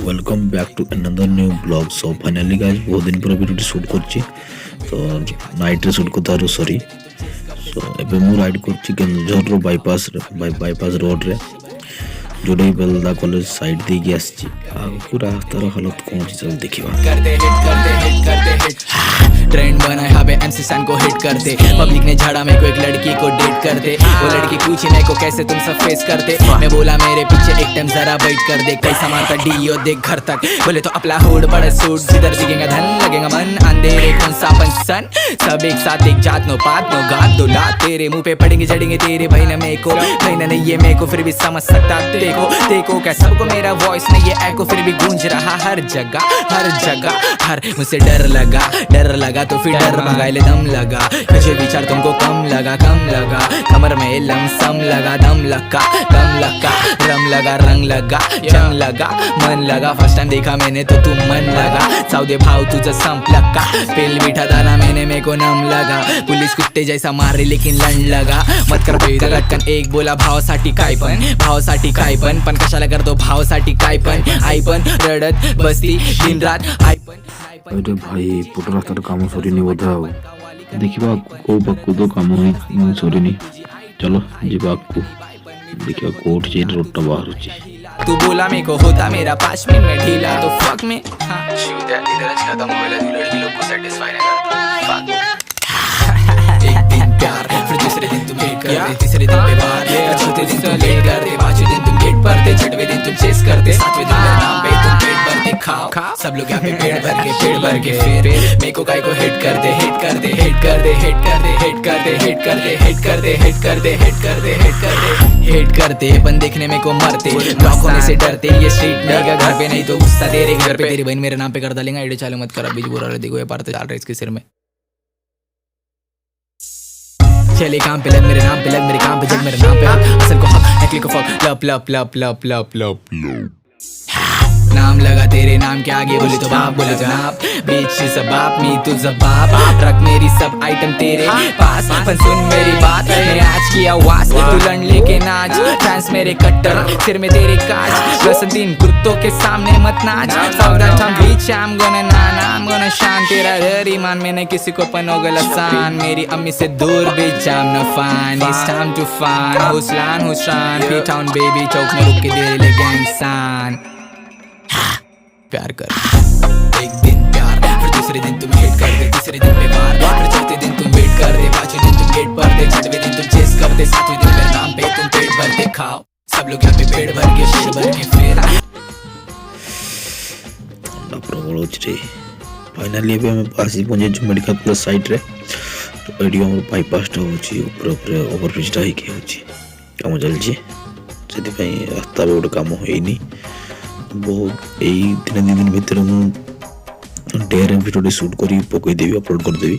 Welcome back to another new blog. So finally guys बहुत दिन पर वीडियो शूट करछि तो नाइट रे शूट करतारो सॉरी। सो एबे मु राइड करछि केंद्र रो बाईपास रोड रे जोडे बेलदा कॉलेज साइड दे के आछि। आ पूरा रास्तार हालत कोन चल देखिबा ट्रेंड बना है बे एमसी सन को हिट करते। पब्लिक ने झाड़ा मेरे को एक लड़की को डेट करते। वो लड़की पूछी मेरे को कैसे तुम सब फेस करते। मैं बोला मेरे पीछे एक टाइम जरा वेट कर दे। कैसा मारता डीओ देख घर तक। बोले तो अपना हुड बड़ा सूट जिधर दिखेगा धन लगेगा मन। अंधेरे कौन सा पंसन सब एक साथ एक जात नो पात नो गात दो लात। तेरे मुंह पे पड़ेंगे जड़ेंगे तेरे भाई ना मेरे को भाई ना नहीं ये मेरे को फिर भी समझ सकता। देखो क्या सबको मेरा वॉइस नहीं ये एको फिर भी गूंज रहा हर जगह हर मुझसे डर लगा तो फिर डर मंगाए दम लगा। मुझे विचार तुमको कम लगा कमर में लमसम लगा दम लगा रम लगा रंग लगा जंग लगा मन लगा। फर्स्ट टाइम देखा मैंने तो तुम मन लगा। साउदे भाव तुझा संप लगा पेल बिठा दाना मैंने मेरे को नम लगा। पुलिस कुत्ते जैसा मार रही लेकिन लंड लगा। मत कर लटकन एक बोला भावासाठी काय पण कशाला करतो भावासाठी काय पण आई पण रडत बसती दिन रात आई पण। अरे भाई पुट रास्तार काम सरीनी बोधा देखिबा को पक्कू तो काम होई सरीनी। चलो जीवा को देखिबा कोट जे रोड बाहर छी। तू बोला मेरे को होता मेरा 5 मिनट में ढीला तो फक में इधर खत्म हो गया। लड़की लोग को सेटिस्फाई नहीं करता। एक दिन प्यार फिर दूसरे दिन तुम वेट करते। तीसरे दिन पे बात चौथे दिन तुम वेट करते। पांचवें दिन तुम गेट पर थे। छठवें दिन तुम चेस करते। सातवें दिन मेरे नाम पे तुम पेट भर के खाओ। सब लोग यहाँ पे पेट भर के फिर मेरे को काय को हिट करते अपन देखने में को मरते। ब्लॉक होने से डरते ये स्ट्रीट नहीं घर पे नहीं तो गुस्सा तेरे घर पे। तेरी बहन मेरे नाम पे कर डालेंगे। आइडिया चालू मत कर बीच बुरा देखो ये पार्ट चल रहा है इसके सिर में। चले काम पे लग मेरे नाम पे लग मेरे काम पे जग मेरे नाम पे असल को हक नकली को फक लप नाम लगा तेरे नाम के आगे बोले तो बाप बोले तो नाप बीच सब बाप मी तुझा बाप रख मेरी सब आइटम तेरे पास। पर सुन मेरी बात मैं आज की आवाज तू लड़ लेके नाच। फैंस मेरे कट्टर सिर में तेरे काज। वसंतीन कुत्तों के सामने मत नाच। सावधान हम बीच I'm gonna शान तेरा डर ईमान मैंने किसी को पनोगल आसान। मेरी अम्मी से दूर बीच I'm not fine it's time to find हुस्लान P-Town baby चौक में रुक के दे ले गैंग सान। प्यार कर एक दिन प्यार फिर दूसरे दिन तुम हेट कर दे। तीसरे दिन पे मार फिर चौथे दिन तुम वेट कर दे। पांचवें दिन तुम गेट पर थे। छठवें दिन तुम चेस करते। सातवें दिन मेरे नाम पे तुम पेट भर के खाओ। सब लोग यहाँ पे पेट भर के फिर प्रबल होची। फाइनली एबे हम पास पहुंचे मेडिकल कॉलेज साइड रे। तो एडी हम बाईपास टा होची ऊपर ओवरब्रिज टा ही होची काम चलची। सेति पई रास्ता रोड काम होइनी बहुत यही 3 दिन भीतर डेयर वीडियो शूट करी पकई देवी अपलोड कर देवी।